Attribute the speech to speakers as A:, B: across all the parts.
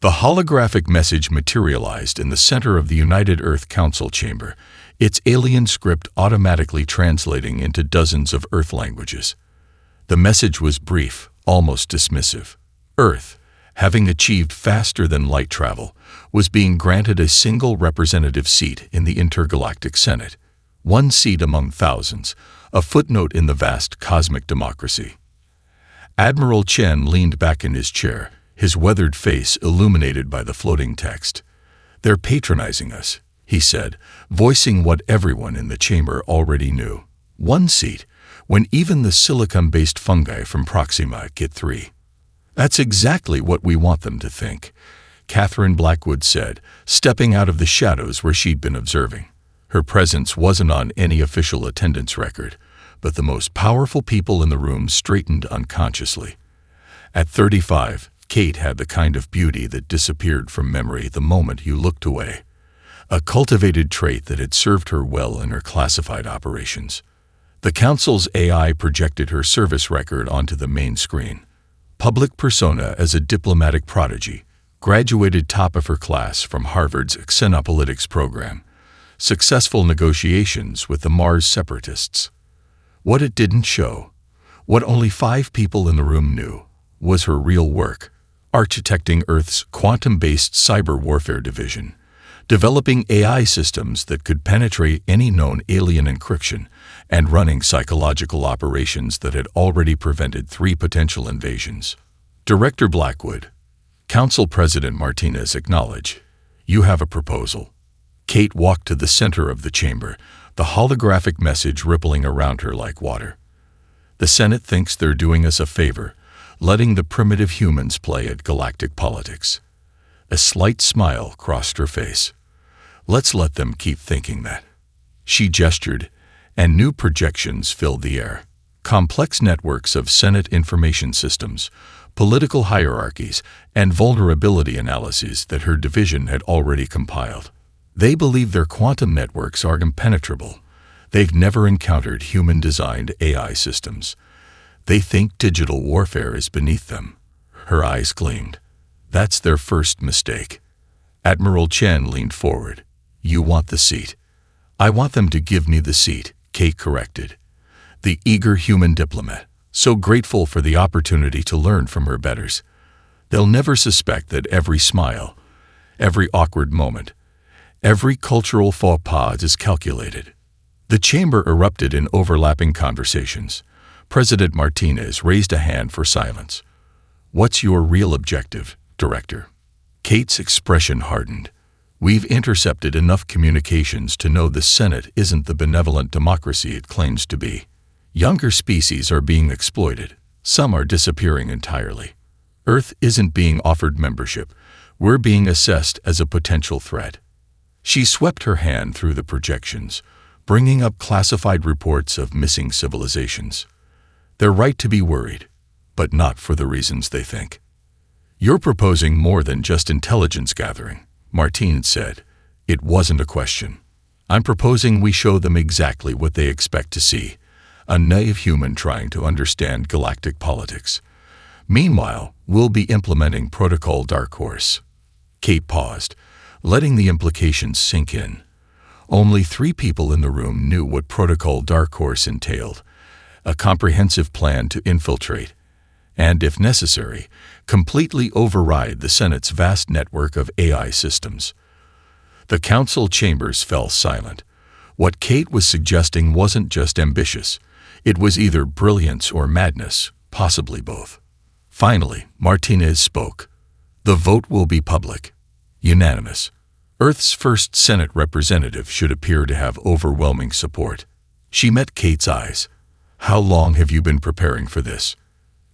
A: The holographic message materialized in the center of the United Earth Council chamber, its alien script automatically translating into dozens of Earth languages. The message was brief, almost dismissive. Earth, having achieved faster than light travel, was being granted a single representative seat in the Intergalactic Senate. One seat among thousands, a footnote in the vast cosmic democracy. Admiral Chen leaned back in his chair, his weathered face illuminated by the floating text. "They're patronizing us," he said, voicing what everyone in the chamber already knew. One seat, when even the silicon-based fungi from Proxima get 3. "That's exactly what we want them to think," Catherine Blackwood said, stepping out of the shadows where she'd been observing. Her presence wasn't on any official attendance record, but the most powerful people in the room straightened unconsciously. At 35, Kate had the kind of beauty that disappeared from memory the moment you looked away, a cultivated trait that had served her well in her classified operations. The Council's AI projected her service record onto the main screen. Public persona as a diplomatic prodigy, graduated top of her class from Harvard's Xenopolitics program, successful negotiations with the Mars separatists. What it didn't show, what only 5 people in the room knew, was her real work, architecting Earth's quantum-based cyber warfare division, developing AI systems that could penetrate any known alien encryption, and running psychological operations that had already prevented 3 potential invasions. Director Blackwood, Council President Martinez acknowledged, "You have a proposal." Kate walked to the center of the chamber, the holographic message rippling around her like water. "The Senate thinks they're doing us a favor, letting the primitive humans play at galactic politics." A slight smile crossed her face. "Let's let them keep thinking that." She gestured, and new projections filled the air. Complex networks of Senate information systems, political hierarchies, and vulnerability analyses that her division had already compiled. They believe their quantum networks are impenetrable. They've never encountered human-designed AI systems. They think digital warfare is beneath them. Her eyes gleamed. That's their first mistake. Admiral Chen leaned forward. "You want the seat." "I want them to give me the seat," Kate corrected. The eager human diplomat, so grateful for the opportunity to learn from her betters. They'll never suspect that every smile, every awkward moment, every cultural faux pas is calculated. The chamber erupted in overlapping conversations. President Martinez raised a hand for silence. "What's your real objective, Director?" Kate's expression hardened. "We've intercepted enough communications to know the Senate isn't the benevolent democracy it claims to be. Younger species are being exploited. Some are disappearing entirely. Earth isn't being offered membership. We're being assessed as a potential threat." She swept her hand through the projections, bringing up classified reports of missing civilizations. "They're right to be worried, but not for the reasons they think." "You're proposing more than just intelligence gathering," Martine said. It wasn't a question. "I'm proposing we show them exactly what they expect to see, a naive human trying to understand galactic politics. Meanwhile, we'll be implementing Protocol Dark Horse." Kate paused, letting the implications sink in. Only 3 people in the room knew what Protocol Dark Horse entailed, a comprehensive plan to infiltrate, and, if necessary, completely override the Senate's vast network of AI systems. The council chambers fell silent. What Kate was suggesting wasn't just ambitious. It was either brilliance or madness, possibly both. Finally, Martinez spoke. "The vote will be public. Unanimous. Earth's first Senate representative should appear to have overwhelming support." She met Kate's eyes. "How long have you been preparing for this?"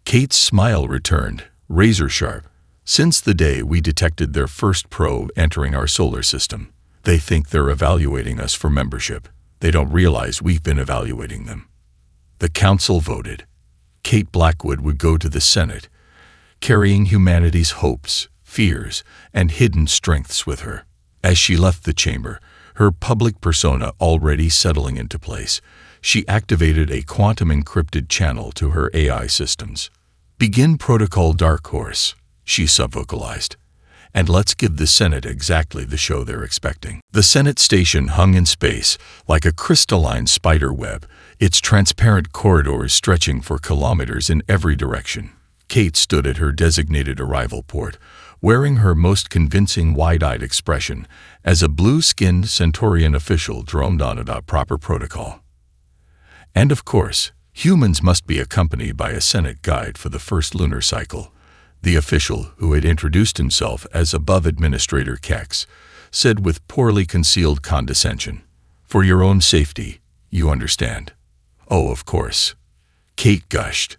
A: Kate's smile returned, razor-sharp. "Since the day we detected their first probe entering our solar system. They think they're evaluating us for membership. They don't realize we've been evaluating them." The council voted. Kate Blackwood would go to the Senate, carrying humanity's hopes, fears, and hidden strengths with her. As she left the chamber, her public persona already settling into place, she activated a quantum-encrypted channel to her AI systems. "Begin Protocol Dark Horse," she subvocalized. And let's give the Senate exactly the show they're expecting. The Senate station hung in space like a crystalline spider web, its transparent corridors stretching for kilometers in every direction. Kate stood at her designated arrival port, wearing her most convincing wide-eyed expression as a blue-skinned Centaurian official droned on about proper protocol. And of course, humans must be accompanied by a Senate guide for the first lunar cycle. The official, who had introduced himself as Above Administrator Kex, said with poorly concealed condescension, "For your own safety, you understand." "Oh, of course," Kate gushed,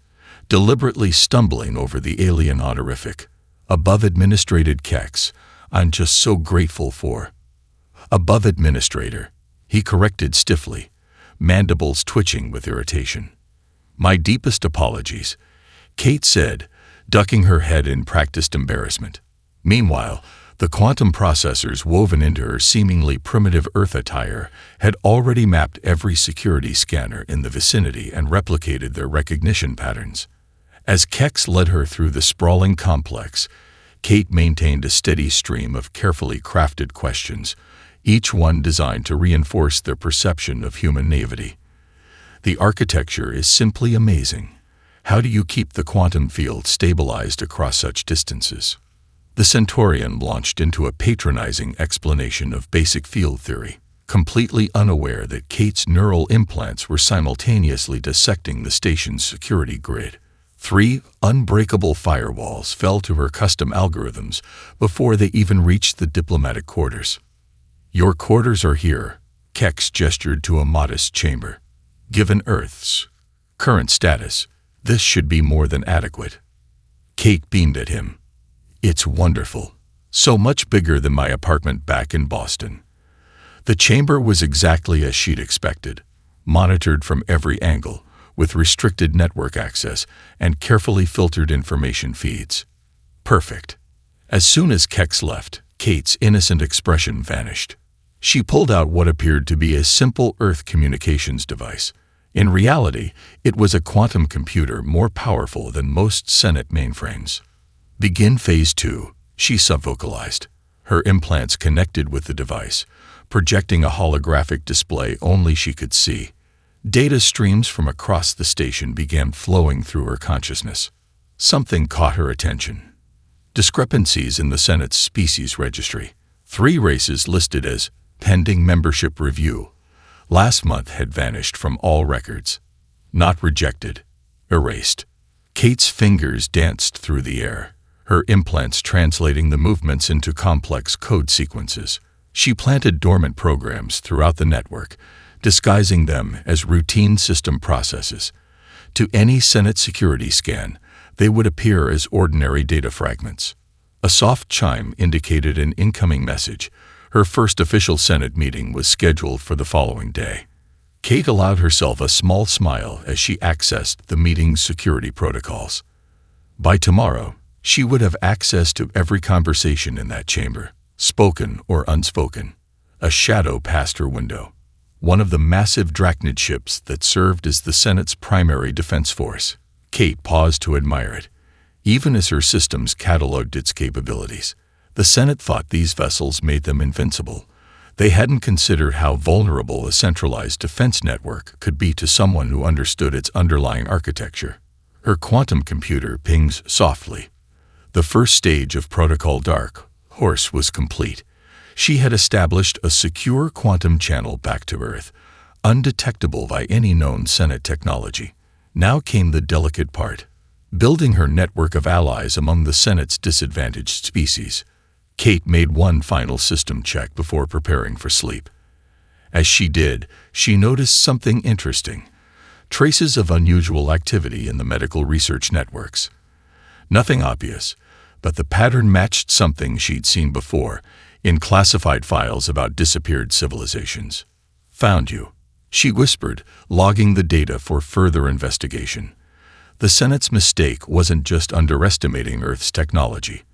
A: deliberately stumbling over the alien honorific. "Above Administrated Kex, I'm just so grateful for." "Above Administrator," he corrected stiffly, mandibles twitching with irritation. "My deepest apologies," Kate said, ducking her head in practiced embarrassment. Meanwhile, the quantum processors woven into her seemingly primitive Earth attire had already mapped every security scanner in the vicinity and replicated their recognition patterns. As Kex led her through the sprawling complex, Kate maintained a steady stream of carefully crafted questions, each one designed to reinforce their perception of human naivety. "The architecture is simply amazing. How do you keep the quantum field stabilized across such distances?" The Centaurian launched into a patronizing explanation of basic field theory, completely unaware that Kate's neural implants were simultaneously dissecting the station's security grid. 3 unbreakable firewalls fell to her custom algorithms before they even reached the diplomatic quarters. "Your quarters are here," Kex gestured to a modest chamber. "Given Earth's current status, this should be more than adequate." Kate beamed at him. "It's wonderful. So much bigger than my apartment back in Boston." The chamber was exactly as she'd expected, monitored from every angle, with restricted network access and carefully filtered information feeds. Perfect. As soon as Kex left, Kate's innocent expression vanished. She pulled out what appeared to be a simple Earth communications device. In reality, it was a quantum computer more powerful than most Senate mainframes. "Begin Phase 2, she subvocalized. Her implants connected with the device, projecting a holographic display only she could see. Data streams from across the station began flowing through her consciousness. Something caught her attention. Discrepancies in the Senate's species registry. 3 races listed as pending membership review last month had vanished from all records. Not rejected, erased. Kate's fingers danced through the air, her implants translating the movements into complex code sequences. She planted dormant programs throughout the network, disguising them as routine system processes. To any Senate security scan, they would appear as ordinary data fragments. A soft chime indicated an incoming message. Her first official Senate meeting was scheduled for the following day. Kate allowed herself a small smile as she accessed the meeting's security protocols. By tomorrow, she would have access to every conversation in that chamber, spoken or unspoken. A shadow passed her window. One of the massive Drachnid ships that served as the Senate's primary defense force. Kate paused to admire it. Even as her systems cataloged its capabilities, the Senate thought these vessels made them invincible. They hadn't considered how vulnerable a centralized defense network could be to someone who understood its underlying architecture. Her quantum computer pings softly. The first stage of Protocol Dark Horse was complete. She had established a secure quantum channel back to Earth, undetectable by any known Senate technology. Now came the delicate part, building her network of allies among the Senate's disadvantaged species. Kate made one final system check before preparing for sleep. As she did, she noticed something interesting. Traces of unusual activity in the medical research networks. Nothing obvious, but the pattern matched something she'd seen before in classified files about disappeared civilizations. "Found you," she whispered, logging the data for further investigation. The Senate's mistake wasn't just underestimating Earth's technology.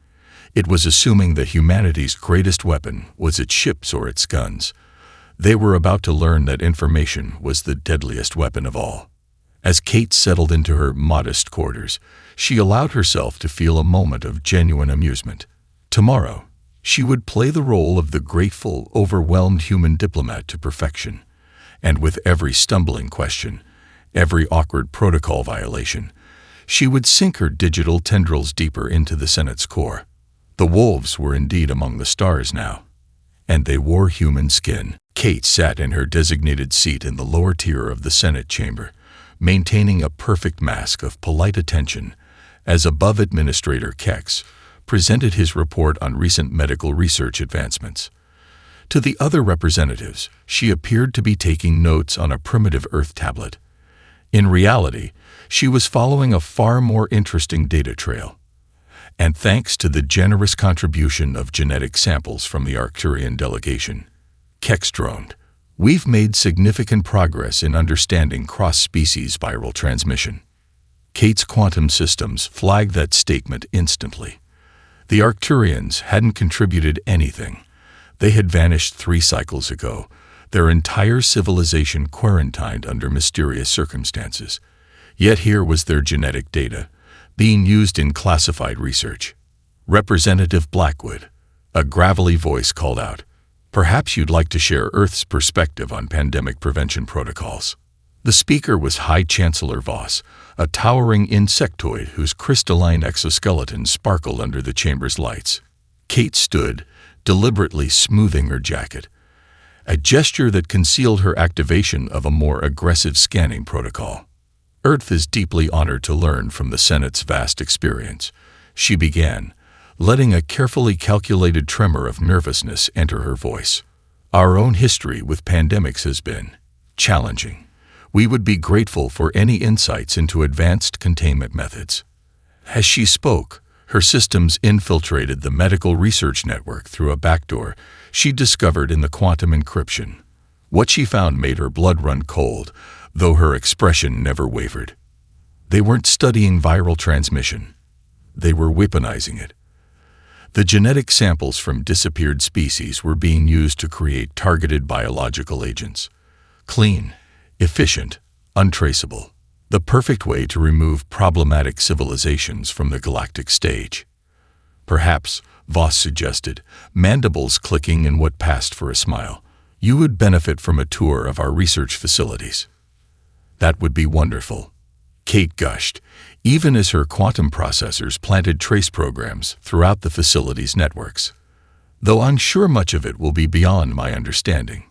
A: It was assuming that humanity's greatest weapon was its ships or its guns. They were about to learn that information was the deadliest weapon of all. As Kate settled into her modest quarters, she allowed herself to feel a moment of genuine amusement. Tomorrow, She would play the role of the grateful, overwhelmed human diplomat to perfection. And with every stumbling question, every awkward protocol violation, she would sink her digital tendrils deeper into the Senate's core. The wolves were indeed among the stars now, and they wore human skin. Kate sat in her designated seat in the lower tier of the Senate chamber, maintaining a perfect mask of polite attention as Above Administrator Kex presented his report on recent medical research advancements. To the other representatives, she appeared to be taking notes on a primitive Earth tablet. In reality, she was following a far more interesting data trail. And thanks to the generous contribution of genetic samples from the Arcturian delegation, Kex droned, "We've made significant progress in understanding cross-species viral transmission." Kate's quantum systems flagged that statement instantly. The Arcturians hadn't contributed anything. They had vanished 3 cycles ago, their entire civilization quarantined under mysterious circumstances. Yet here was their genetic data, being used in classified research. Representative Blackwood, a gravelly voice called out, "Perhaps you'd like to share Earth's perspective on pandemic prevention protocols." The speaker was High Chancellor Voss, a towering insectoid whose crystalline exoskeleton sparkled under the chamber's lights. Kate stood, deliberately smoothing her jacket, a gesture that concealed her activation of a more aggressive scanning protocol. "Earth is deeply honored to learn from the Senate's vast experience," she began, letting a carefully calculated tremor of nervousness enter her voice. "Our own history with pandemics has been challenging. We would be grateful for any insights into advanced containment methods." As she spoke, her systems infiltrated the medical research network through a backdoor she discovered in the quantum encryption. What she found made her blood run cold, though her expression never wavered. They weren't studying viral transmission. They were weaponizing it. The genetic samples from disappeared species were being used to create targeted biological agents. Clean, efficient, untraceable. The perfect way to remove problematic civilizations from the galactic stage. "Perhaps," Voss suggested, mandibles clicking in what passed for a smile, "you would benefit from a tour of our research facilities." "That would be wonderful," Kate gushed, even as her quantum processors planted trace programs throughout the facility's networks. "Though I'm sure much of it will be beyond my understanding."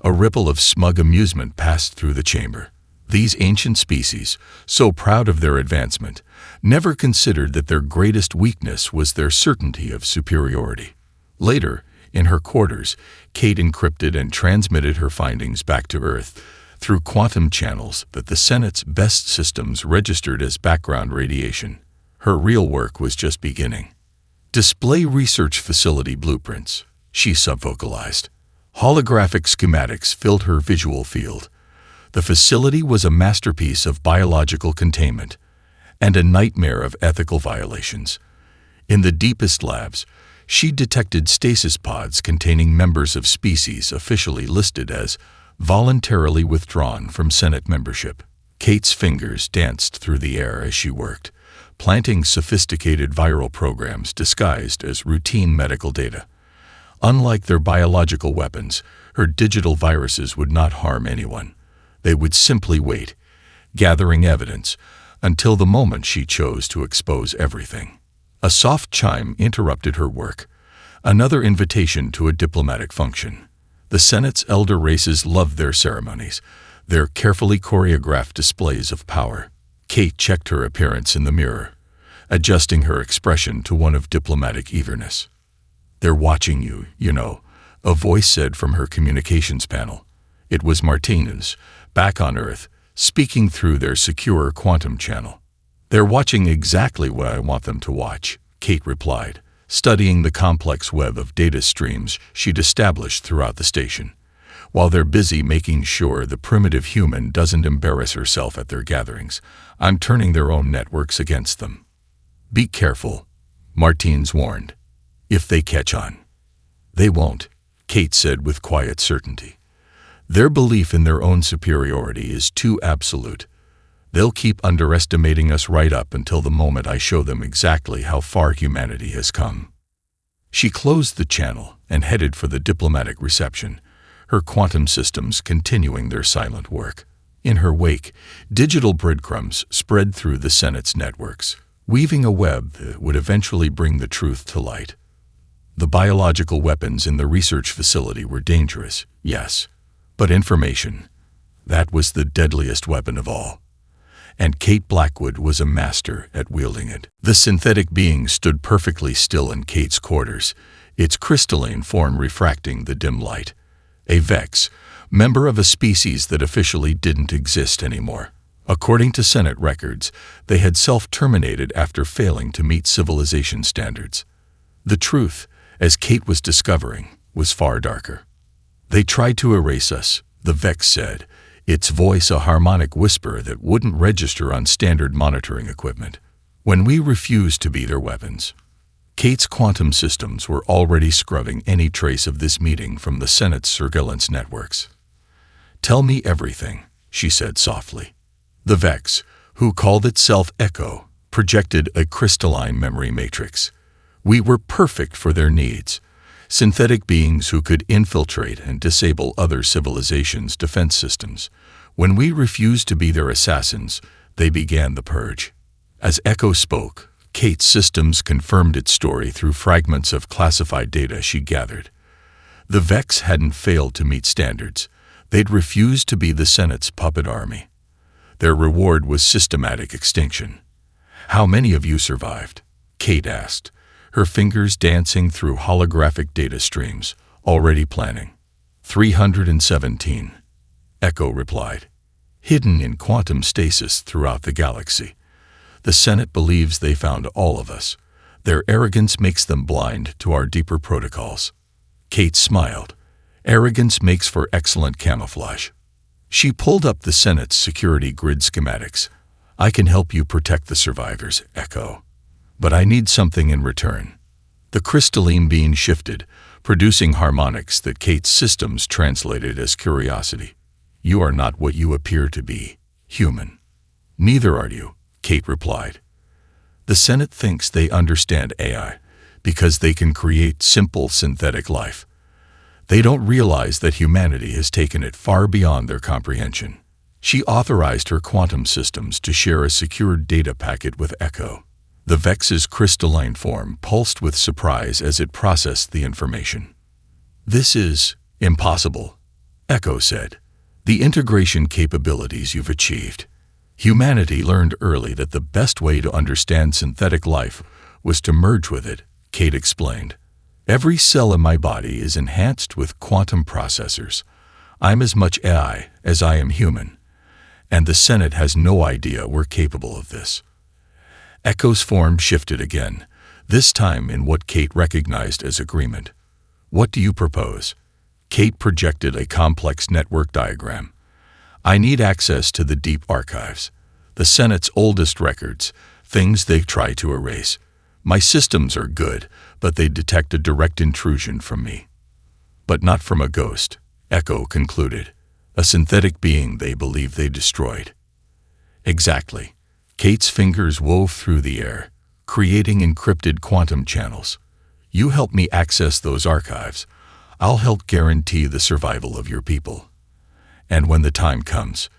A: A ripple of smug amusement passed through the chamber. These ancient species, so proud of their advancement, never considered that their greatest weakness was their certainty of superiority. Later, in her quarters, Kate encrypted and transmitted her findings back to Earth through quantum channels that the Senate's best systems registered as background radiation. Her real work was just beginning. "Display research facility blueprints," she subvocalized. Holographic schematics filled her visual field. The facility was a masterpiece of biological containment and a nightmare of ethical violations. In the deepest labs, she detected stasis pods containing members of species officially listed as voluntarily withdrawn from Senate membership. Kate's fingers danced through the air as she worked, planting sophisticated viral programs disguised as routine medical data. Unlike their biological weapons, her digital viruses would not harm anyone. They would simply wait, gathering evidence, until the moment she chose to expose everything. A soft chime interrupted her work, another invitation to a diplomatic function. The Senate's elder races loved their ceremonies, their carefully choreographed displays of power. Kate checked her appearance in the mirror, adjusting her expression to one of diplomatic eagerness. "They're watching you, you know," a voice said from her communications panel. It was Martinez, back on Earth, speaking through their secure quantum channel. "They're watching exactly what I want them to watch," Kate replied, studying the complex web of data streams she'd established throughout the station. "While they're busy making sure the primitive human doesn't embarrass herself at their gatherings, I'm turning their own networks against them." "Be careful," Martinez warned. "If they catch on." "They won't," Kate said with quiet certainty. "Their belief in their own superiority is too absolute. They'll keep underestimating us right up until the moment I show them exactly how far humanity has come." She closed the channel and headed for the diplomatic reception, her quantum systems continuing their silent work. In her wake, digital breadcrumbs spread through the Senate's networks, weaving a web that would eventually bring the truth to light. The biological weapons in the research facility were dangerous, yes, but information, that was the deadliest weapon of all. And Kate Blackwood was a master at wielding it. The synthetic being stood perfectly still in Kate's quarters, its crystalline form refracting the dim light. A Vex, member of a species that officially didn't exist anymore. According to Senate records, they had self-terminated after failing to meet civilization standards. The truth, as Kate was discovering, was far darker. They tried to erase us, the Vex said, its voice a harmonic whisper that wouldn't register on standard monitoring equipment. When we refused to be their weapons. Kate's quantum systems were already scrubbing any trace of this meeting from the Senate's surveillance networks. "Tell me everything," she said softly. The Vex, who called itself Echo, projected a crystalline memory matrix. We were perfect for their needs. Synthetic beings who could infiltrate and disable other civilizations' defense systems. When we refused to be their assassins, they began the purge. As Echo spoke, Kate's systems confirmed its story through fragments of classified data she gathered. The Vex hadn't failed to meet standards. They'd refused to be the Senate's puppet army. Their reward was systematic extinction. "How many of you survived?" Kate asked, her fingers dancing through holographic data streams, already planning. 317, Echo replied. Hidden in quantum stasis throughout the galaxy. The Senate believes they found all of us. Their arrogance makes them blind to our deeper protocols. Kate smiled. Arrogance makes for excellent camouflage. She pulled up the Senate's security grid schematics. I can help you protect the survivors, Echo. But I need something in return. The crystalline beam shifted, producing harmonics that Kate's systems translated as curiosity. You are not what you appear to be, human. Neither are you, Kate replied. The Senate thinks they understand AI because they can create simple synthetic life. They don't realize that humanity has taken it far beyond their comprehension. She authorized her quantum systems to share a secured data packet with Echo. The Vex's crystalline form pulsed with surprise as it processed the information. This is impossible, Echo said. The integration capabilities you've achieved. Humanity learned early that the best way to understand synthetic life was to merge with it, Kate explained. Every cell in my body is enhanced with quantum processors. I'm as much AI as I am human. And the Senate has no idea we're capable of this. Echo's form shifted again, this time in what Kate recognized as agreement. What do you propose? Kate projected a complex network diagram. I need access to the deep archives, the Senate's oldest records, things they try to erase. My systems are good, but they detect a direct intrusion from me. But not from a ghost, Echo concluded, a synthetic being they believe they destroyed. Exactly. Kate's fingers wove through the air, creating encrypted quantum channels. You help me access those archives. I'll help guarantee the survival of your people. And when the time comes,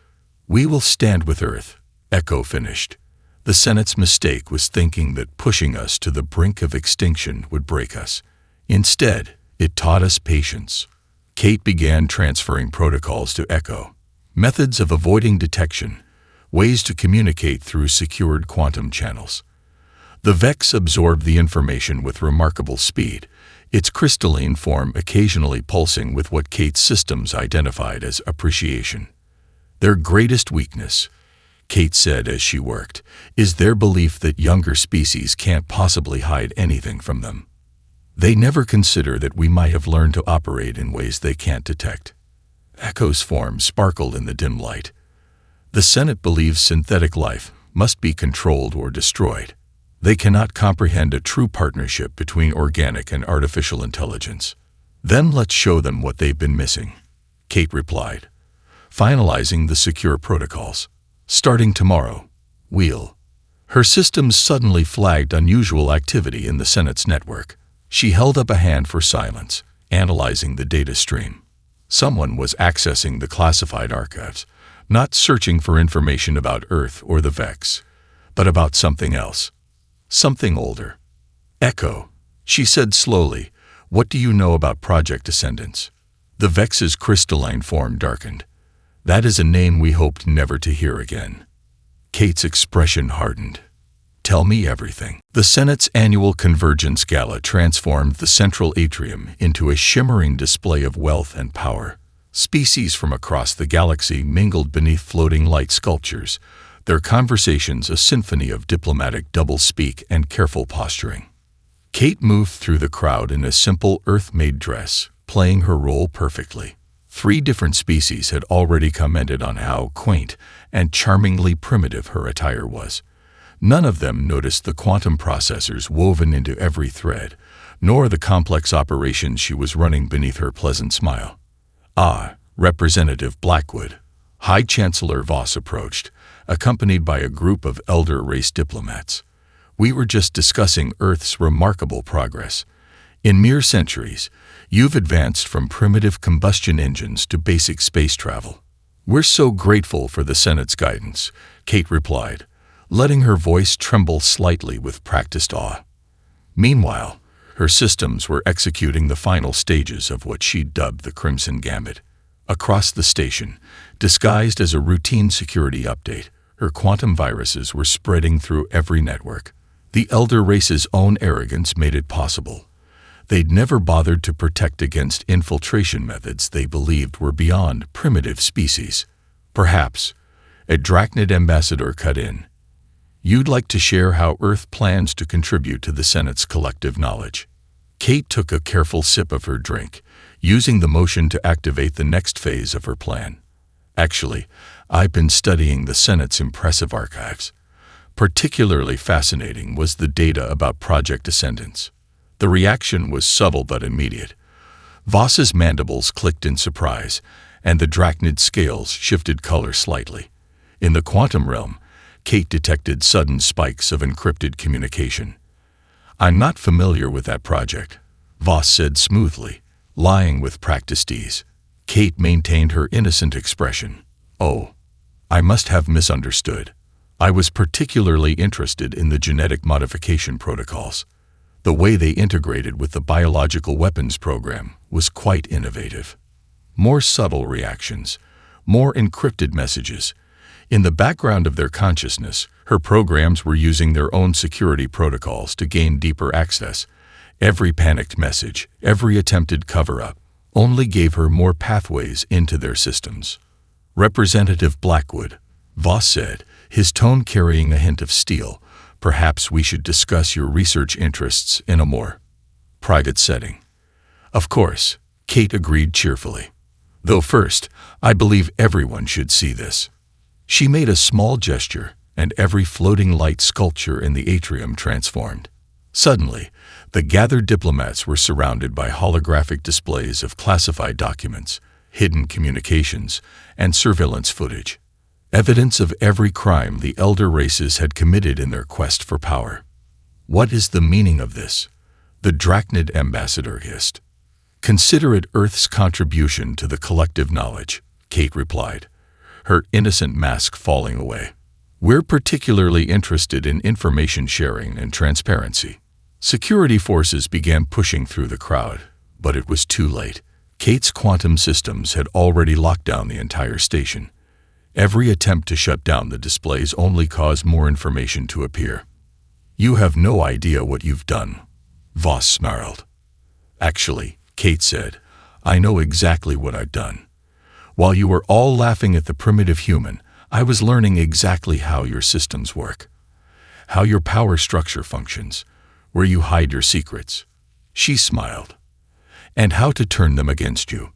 A: we will stand with Earth, Echo finished. The Senate's mistake was thinking that pushing us to the brink of extinction would break us. Instead, it taught us patience. Kate began transferring protocols to Echo, methods of avoiding detection, ways to communicate through secured quantum channels. The Vex absorbed the information with remarkable speed, its crystalline form occasionally pulsing with what Kate's systems identified as appreciation. Their greatest weakness, Kate said as she worked, is their belief that younger species can't possibly hide anything from them. They never consider that we might have learned to operate in ways they can't detect. Echo's form sparkled in the dim light. The Senate believes synthetic life must be controlled or destroyed. They cannot comprehend a true partnership between organic and artificial intelligence. Then let's show them what they've been missing, Kate replied, finalizing the secure protocols. Starting tomorrow, we'll. Her systems suddenly flagged unusual activity in the Senate's network. She held up a hand for silence, analyzing the data stream. Someone was accessing the classified archives, not searching for information about Earth or the Vex, but about something else. Something older. Echo, she said slowly, what do you know about Project Ascendance? The Vex's crystalline form darkened. That is a name we hoped never to hear again. Kate's expression hardened. Tell me everything. The Senate's annual Convergence Gala transformed the central atrium into a shimmering display of wealth and power. Species from across the galaxy mingled beneath floating light sculptures, their conversations a symphony of diplomatic doublespeak and careful posturing. Kate moved through the crowd in a simple Earth-made dress, playing her role perfectly. 3 different species had already commented on how quaint and charmingly primitive her attire was. None of them noticed the quantum processors woven into every thread, nor the complex operations she was running beneath her pleasant smile. Ah, Representative Blackwood. High Chancellor Voss approached, accompanied by a group of elder race diplomats. We were just discussing Earth's remarkable progress. In mere centuries, you've advanced from primitive combustion engines to basic space travel. We're so grateful for the Senate's guidance, Kate replied, letting her voice tremble slightly with practiced awe. Meanwhile, her systems were executing the final stages of what she dubbed the Crimson Gambit. Across the station, disguised as a routine security update, her quantum viruses were spreading through every network. The elder race's own arrogance made it possible. They'd never bothered to protect against infiltration methods they believed were beyond primitive species. Perhaps a Drachnid ambassador cut in. You'd like to share how Earth plans to contribute to the Senate's collective knowledge. Kate took a careful sip of her drink, using the motion to activate the next phase of her plan. Actually, I've been studying the Senate's impressive archives. Particularly fascinating was the data about Project Ascendance. The reaction was subtle but immediate. Voss's mandibles clicked in surprise, and the Drachnid scales shifted color slightly. In the quantum realm, Kate detected sudden spikes of encrypted communication. I'm not familiar with that project, Voss said smoothly, lying with practiced ease. Kate maintained her innocent expression. Oh, I must have misunderstood. I was particularly interested in the genetic modification protocols. The way they integrated with the biological weapons program was quite innovative. More subtle reactions, more encrypted messages. In the background of their consciousness, her programs were using their own security protocols to gain deeper access. Every panicked message, every attempted cover-up, only gave her more pathways into their systems. Representative Blackwood, Voss said, his tone carrying a hint of steel, perhaps we should discuss your research interests in a more private setting. Of course, Kate agreed cheerfully. Though first, I believe everyone should see this. She made a small gesture, and every floating light sculpture in the atrium transformed. Suddenly, the gathered diplomats were surrounded by holographic displays of classified documents, hidden communications, and surveillance footage. Evidence of every crime the elder races had committed in their quest for power. What is the meaning of this? The Drachnid ambassador hissed. Consider it Earth's contribution to the collective knowledge, Kate replied, her innocent mask falling away. We're particularly interested in information sharing and transparency. Security forces began pushing through the crowd, but it was too late. Kate's quantum systems had already locked down the entire station. Every attempt to shut down the displays only caused more information to appear. You have no idea what you've done, Voss snarled. Actually, Kate said, I know exactly what I've done. While you were all laughing at the primitive human, I was learning exactly how your systems work, how your power structure functions, where you hide your secrets. She smiled. And how to turn them against you.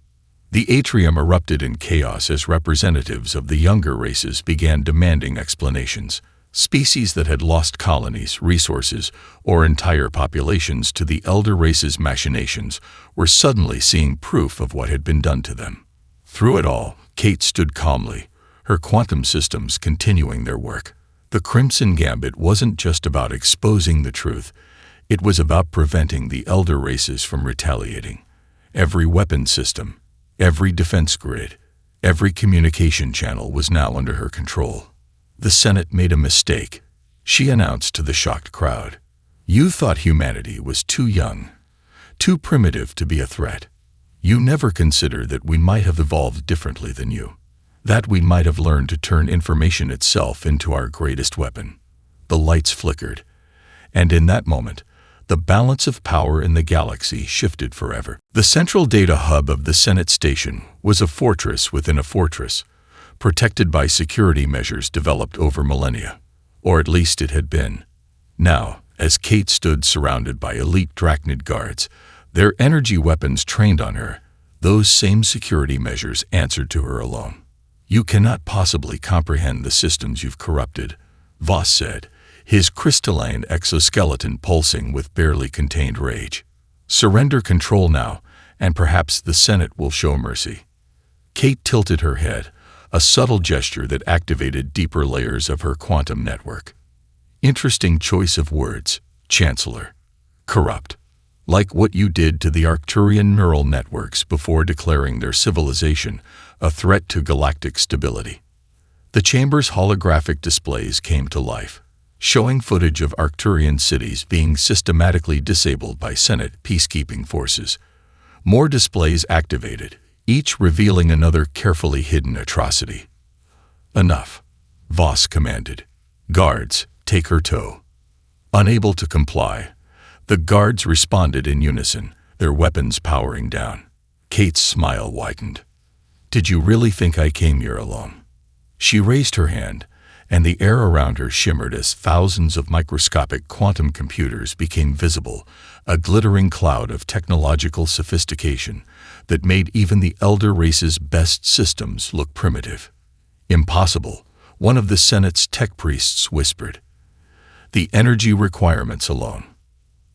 A: The atrium erupted in chaos as representatives of the younger races began demanding explanations. Species that had lost colonies, resources, or entire populations to the elder race's machinations were suddenly seeing proof of what had been done to them. Through it all, Kate stood calmly, her quantum systems continuing their work. The Crimson Gambit wasn't just about exposing the truth. It was about preventing the elder races from retaliating. Every weapon system, every defense grid, every communication channel was now under her control. The Senate made a mistake, she announced to the shocked crowd. You thought humanity was too young, too primitive to be a threat. You never considered that we might have evolved differently than you, that we might have learned to turn information itself into our greatest weapon. The lights flickered, and in that moment, the balance of power in the galaxy shifted forever. The central data hub of the Senate station was a fortress within a fortress, protected by security measures developed over millennia. Or at least it had been. Now, as Kate stood surrounded by elite Drachnid guards, their energy weapons trained on her, those same security measures answered to her alone. You cannot possibly comprehend the systems you've corrupted, Voss said, his crystalline exoskeleton pulsing with barely contained rage. Surrender control now, and perhaps the Senate will show mercy. Kate tilted her head, a subtle gesture that activated deeper layers of her quantum network. Interesting choice of words, Chancellor. Corrupt. Like what you did to the Arcturian neural networks before declaring their civilization a threat to galactic stability. The chamber's holographic displays came to life, showing footage of Arcturian cities being systematically disabled by Senate peacekeeping forces. More displays activated, each revealing another carefully hidden atrocity. Enough, Voss commanded. Guards, take her tow. Unable to comply, the guards responded in unison, their weapons powering down. Kate's smile widened. Did you really think I came here alone? She raised her hand, and the air around her shimmered as thousands of microscopic quantum computers became visible, a glittering cloud of technological sophistication that made even the elder race's best systems look primitive. Impossible, one of the Senate's tech priests whispered. The energy requirements alone.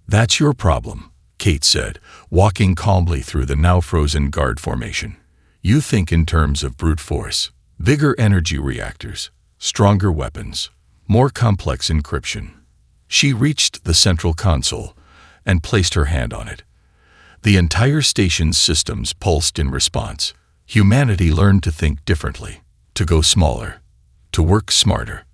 A: That's your problem, Kate said, walking calmly through the now frozen guard formation. You think in terms of brute force, bigger energy reactors, stronger weapons, more complex encryption. She reached the central console and placed her hand on it. The entire station's systems pulsed in response. Humanity learned to think differently, to go smaller, to work smarter.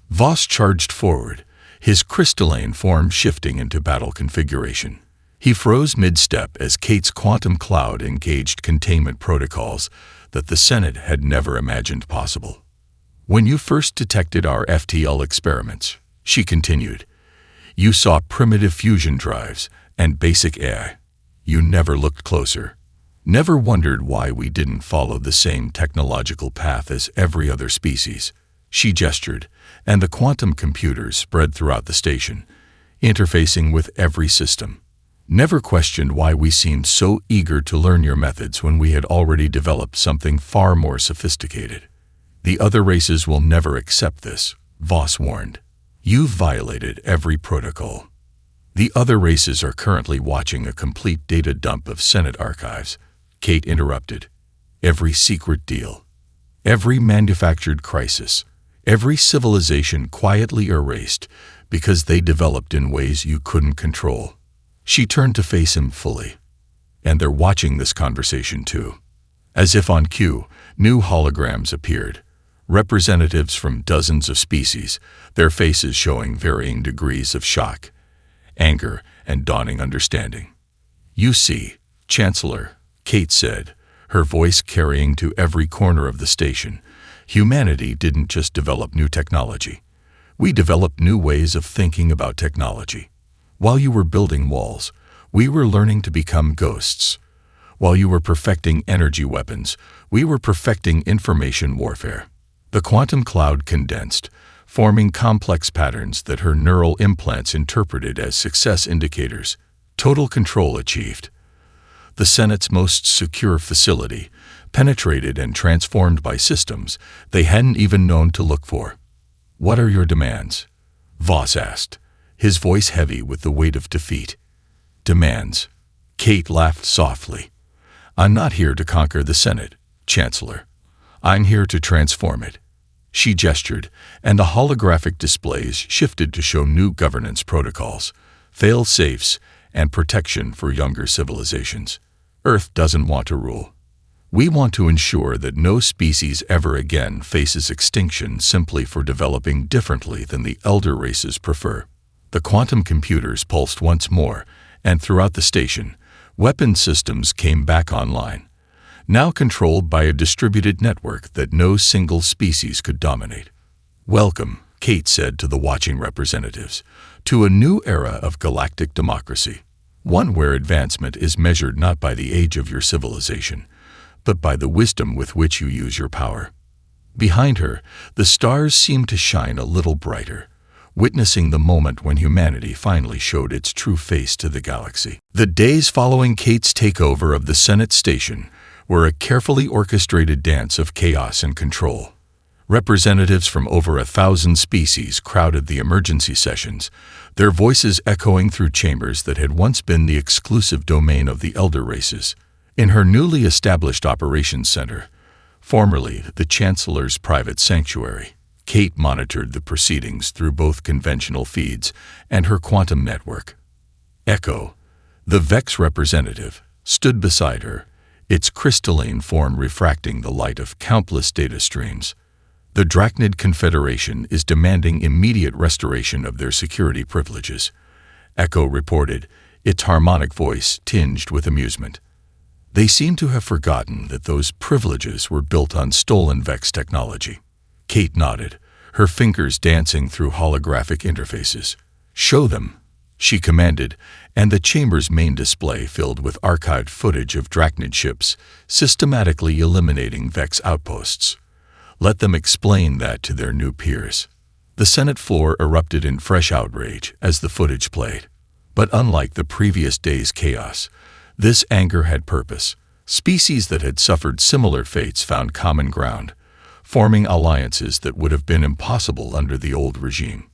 A: Voss charged forward, his crystalline form shifting into battle configuration. He froze mid-step as Kate's quantum cloud engaged containment protocols that the Senate had never imagined possible. When you first detected our FTL experiments, she continued, you saw primitive fusion drives and basic AI. You never looked closer, never wondered why we didn't follow the same technological path as every other species. She gestured, and the quantum computers spread throughout the station, interfacing with every system. Never questioned why we seemed so eager to learn your methods when we had already developed something far more sophisticated. The other races will never accept this, Voss warned. You've violated every protocol. The other races are currently watching a complete data dump of Senate archives, Kate interrupted. Every secret deal, every manufactured crisis, every civilization quietly erased because they developed in ways you couldn't control. She turned to face him fully. And they're watching this conversation too. As if on cue, new holograms appeared, representatives from dozens of species, their faces showing varying degrees of shock, anger, and dawning understanding. You see, Chancellor, Kate said, her voice carrying to every corner of the station, humanity didn't just develop new technology. We developed new ways of thinking about technology. While you were building walls, we were learning to become ghosts. While you were perfecting energy weapons, we were perfecting information warfare. The quantum cloud condensed, forming complex patterns that her neural implants interpreted as success indicators. Total control achieved. The Senate's most secure facility, penetrated and transformed by systems they hadn't even known to look for. What are your demands? Voss asked, his voice heavy with the weight of defeat. Demands. Kate laughed softly. I'm not here to conquer the Senate, Chancellor. I'm here to transform it. She gestured, and the holographic displays shifted to show new governance protocols, fail-safes, and protection for younger civilizations. Earth doesn't want to rule. We want to ensure that no species ever again faces extinction simply for developing differently than the elder races prefer. The quantum computers pulsed once more, and throughout the station, weapon systems came back online, now controlled by a distributed network that no single species could dominate. "Welcome," Kate said to the watching representatives, "to a new era of galactic democracy, one where advancement is measured not by the age of your civilization, but by the wisdom with which you use your power." Behind her, the stars seemed to shine a little brighter, witnessing the moment when humanity finally showed its true face to the galaxy. The days following Kate's takeover of the Senate station were a carefully orchestrated dance of chaos and control. Representatives from over 1,000 species crowded the emergency sessions, their voices echoing through chambers that had once been the exclusive domain of the elder races. In her newly established operations center, formerly the Chancellor's private sanctuary, Kate monitored the proceedings through both conventional feeds and her quantum network. Echo, the Vex representative, stood beside her, its crystalline form refracting the light of countless data streams. "The Drachnid Confederation is demanding immediate restoration of their security privileges," Echo reported, its harmonic voice tinged with amusement. "They seem to have forgotten that those privileges were built on stolen Vex technology." Kate nodded, her fingers dancing through holographic interfaces. "Show them," she commanded, and the chamber's main display filled with archived footage of Drachnid ships, systematically eliminating Vex outposts. Let them explain that to their new peers. The Senate floor erupted in fresh outrage as the footage played. But unlike the previous day's chaos, this anger had purpose. Species that had suffered similar fates found common ground, forming alliances that would have been impossible under the old regime.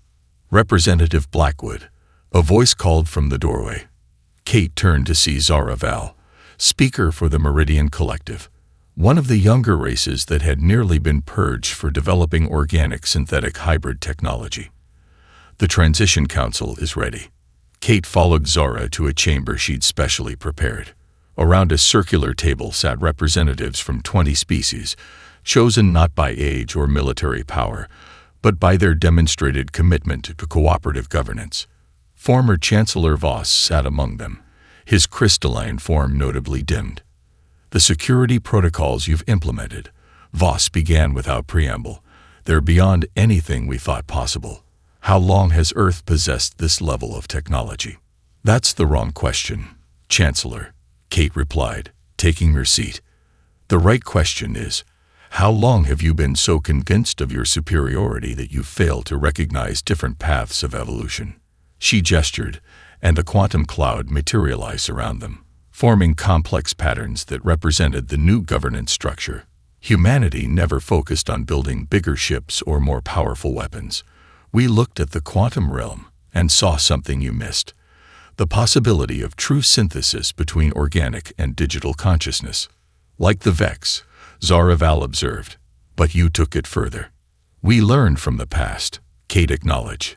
A: "Representative Blackwood," a voice called from the doorway. Kate turned to see Zara Val, speaker for the Meridian Collective, one of the younger races that had nearly been purged for developing organic synthetic hybrid technology. "The Transition Council is ready." Kate followed Zara to a chamber she'd specially prepared. Around a circular table sat representatives from 20 species, chosen not by age or military power, but by their demonstrated commitment to cooperative governance. Former Chancellor Voss sat among them, his crystalline form notably dimmed. "The security protocols you've implemented," Voss began without preamble, "they're beyond anything we thought possible. How long has Earth possessed this level of technology?" "That's the wrong question, Chancellor," Kate replied, taking her seat. "The right question is, how long have you been so convinced of your superiority that you fail to recognize different paths of evolution?" She gestured, and the quantum cloud materialized around them, forming complex patterns that represented the new governance structure. Humanity never focused on building bigger ships or more powerful weapons. We looked at the quantum realm and saw something you missed: the possibility of true synthesis between organic and digital consciousness. "Like the Vex," Zara Val observed, "but you took it further." "We learned from the past," Kate acknowledged.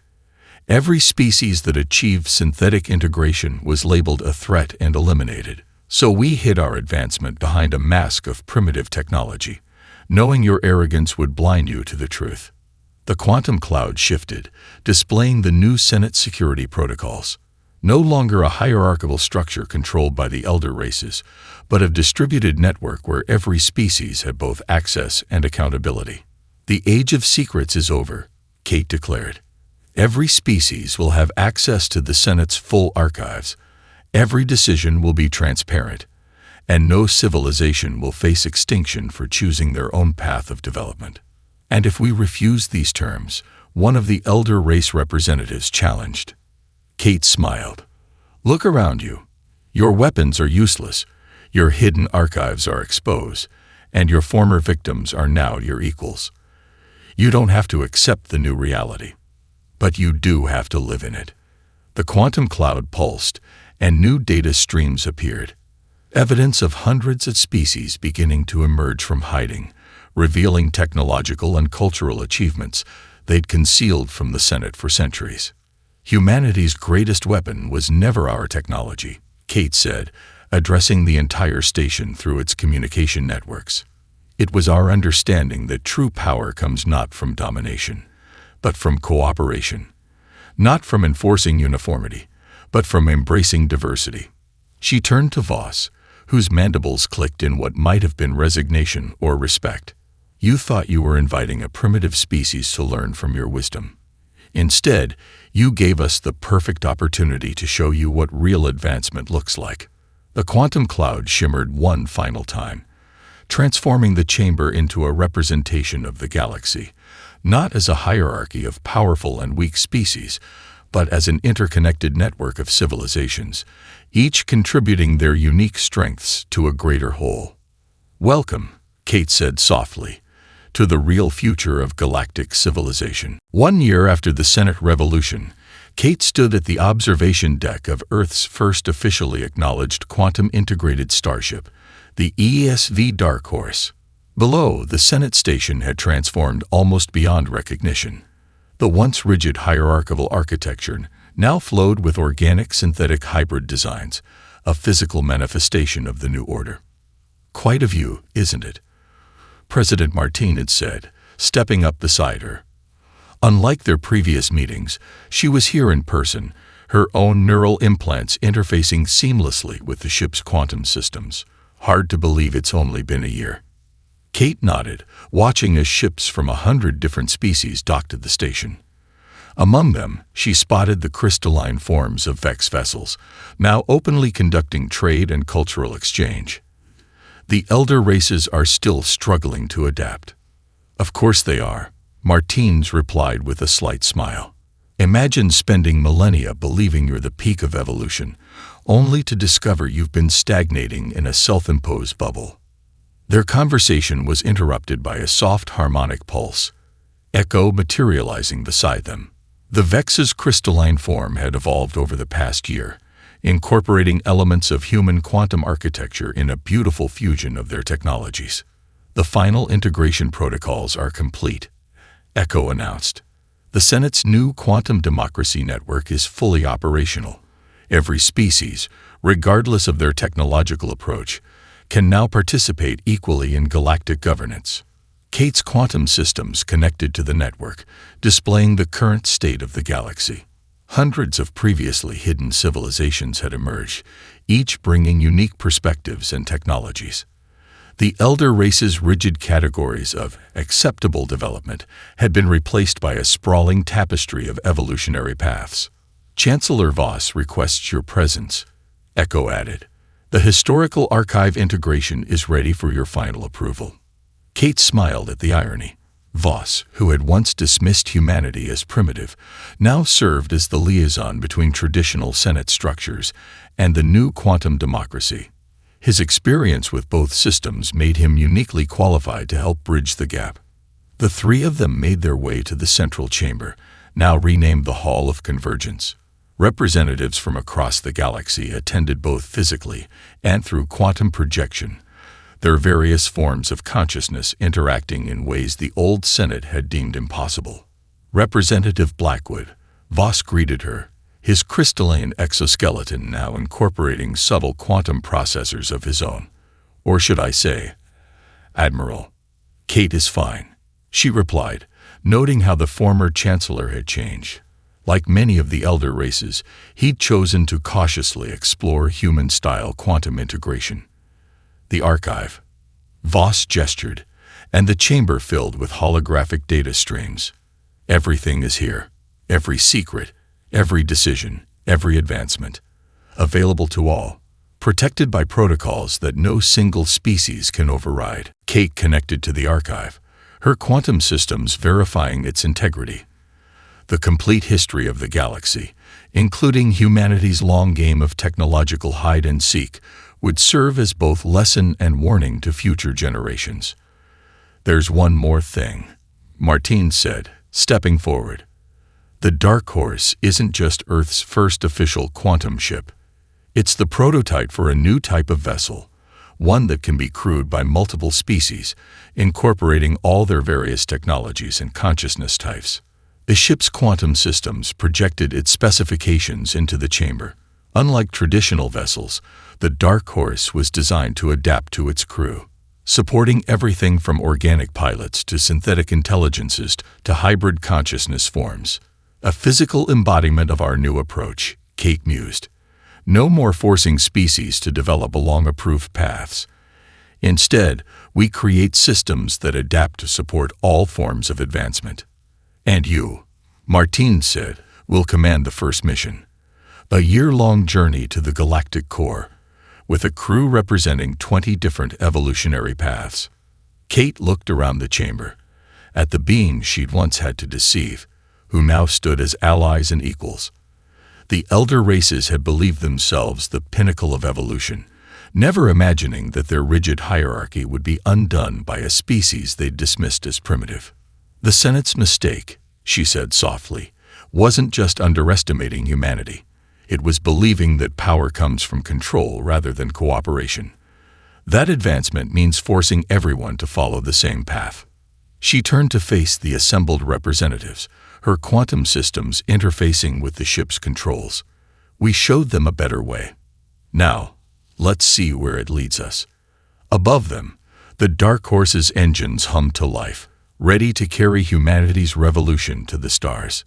A: "Every species that achieved synthetic integration was labeled a threat and eliminated. So we hid our advancement behind a mask of primitive technology, knowing your arrogance would blind you to the truth." The quantum cloud shifted, displaying the new Senate security protocols. No longer a hierarchical structure controlled by the elder races, but a distributed network where every species had both access and accountability. "The age of secrets is over," Kate declared. "Every species will have access to the Senate's full archives. Every decision will be transparent, and no civilization will face extinction for choosing their own path of development." "And if we refuse these terms?" one of the elder race representatives challenged. Kate smiled. "Look around you. Your weapons are useless, your hidden archives are exposed, and your former victims are now your equals. You don't have to accept the new reality, but you do have to live in it." The quantum cloud pulsed, and new data streams appeared, evidence of hundreds of species beginning to emerge from hiding, revealing technological and cultural achievements they'd concealed from the Senate for centuries. Humanity's greatest weapon was never our technology, Kate said, addressing the entire station through its communication networks. It was our understanding that true power comes not from domination, but from cooperation. Not from enforcing uniformity, but from embracing diversity. She turned to Voss, whose mandibles clicked in what might have been resignation or respect. You thought you were inviting a primitive species to learn from your wisdom. Instead, you gave us the perfect opportunity to show you what real advancement looks like. The quantum cloud shimmered one final time, transforming the chamber into a representation of the galaxy, not as a hierarchy of powerful and weak species, but as an interconnected network of civilizations, each contributing their unique strengths to a greater whole. Welcome, Kate said softly, to the real future of galactic civilization. 1 year after the Senate Revolution, Kate stood at the observation deck of Earth's first officially acknowledged quantum-integrated starship, the ESV Dark Horse. Below, the Senate station had transformed almost beyond recognition. The once rigid hierarchical architecture now flowed with organic synthetic hybrid designs, a physical manifestation of the new order. Quite a view, isn't it? President Martin had said, stepping up beside her. Unlike their previous meetings, she was here in person, her own neural implants interfacing seamlessly with the ship's quantum systems. Hard to believe it's only been a year. Kate nodded, watching as ships from 100 different species docked at the station. Among them, she spotted the crystalline forms of Vex vessels, now openly conducting trade and cultural exchange. The elder races are still struggling to adapt. Of course they are, Martins replied with a slight smile. Imagine spending millennia believing you're the peak of evolution, only to discover you've been stagnating in a self-imposed bubble. Their conversation was interrupted by a soft harmonic pulse, echo materializing beside them. The Vex's crystalline form had evolved over the past year, incorporating elements of human quantum architecture in a beautiful fusion of their technologies. The final integration protocols are complete, Echo announced. The Senate's new quantum democracy network is fully operational. Every species, regardless of their technological approach, can now participate equally in galactic governance. Kate's quantum systems connected to the network, displaying the current state of the galaxy. Hundreds of previously hidden civilizations had emerged, each bringing unique perspectives and technologies. The elder race's rigid categories of acceptable development had been replaced by a sprawling tapestry of evolutionary paths. Chancellor Voss requests your presence, Echo added. The historical archive integration is ready for your final approval. Kate smiled at the irony. Voss, who had once dismissed humanity as primitive, now served as the liaison between traditional Senate structures and the new quantum democracy. His experience with both systems made him uniquely qualified to help bridge the gap. The three of them made their way to the central chamber, now renamed the Hall of Convergence. Representatives from across the galaxy attended both physically and through quantum projection, their various forms of consciousness interacting in ways the old Senate had deemed impossible. Representative Blackwood, Voss greeted her, his crystalline exoskeleton now incorporating subtle quantum processors of his own. Or should I say, Admiral. Kate is fine, she replied, noting how the former chancellor had changed. Like many of the elder races, he'd chosen to cautiously explore human-style quantum integration. The archive. Voss gestured, and the chamber filled with holographic data streams. Everything is here. Every secret, every decision, every advancement. Available to all. Protected by protocols that no single species can override. Kate connected to the archive, her quantum systems verifying its integrity. The complete history of the galaxy, including humanity's long game of technological hide-and-seek, would serve as both lesson and warning to future generations. There's one more thing, Martin said, stepping forward. The Dark Horse isn't just Earth's first official quantum ship. It's the prototype for a new type of vessel, one that can be crewed by multiple species, incorporating all their various technologies and consciousness types. The ship's quantum systems projected its specifications into the chamber. Unlike traditional vessels, the Dark Horse was designed to adapt to its crew, supporting everything from organic pilots to synthetic intelligences to hybrid consciousness forms. A physical embodiment of our new approach, Kate mused. No more forcing species to develop along approved paths. Instead, we create systems that adapt to support all forms of advancement. And you, Martine said, will command the first mission. A year-long journey to the galactic core, with a crew representing 20 different evolutionary paths. Kate looked around the chamber, at the beings she'd once had to deceive, who now stood as allies and equals. The elder races had believed themselves the pinnacle of evolution, never imagining that their rigid hierarchy would be undone by a species they'd dismissed as primitive. The Senate's mistake, she said softly, wasn't just underestimating humanity. It was believing that power comes from control rather than cooperation. That advancement means forcing everyone to follow the same path. She turned to face the assembled representatives, her quantum systems interfacing with the ship's controls. We showed them a better way. Now, let's see where it leads us. Above them, the Dark Horse's engines hummed to life, ready to carry humanity's revolution to the stars.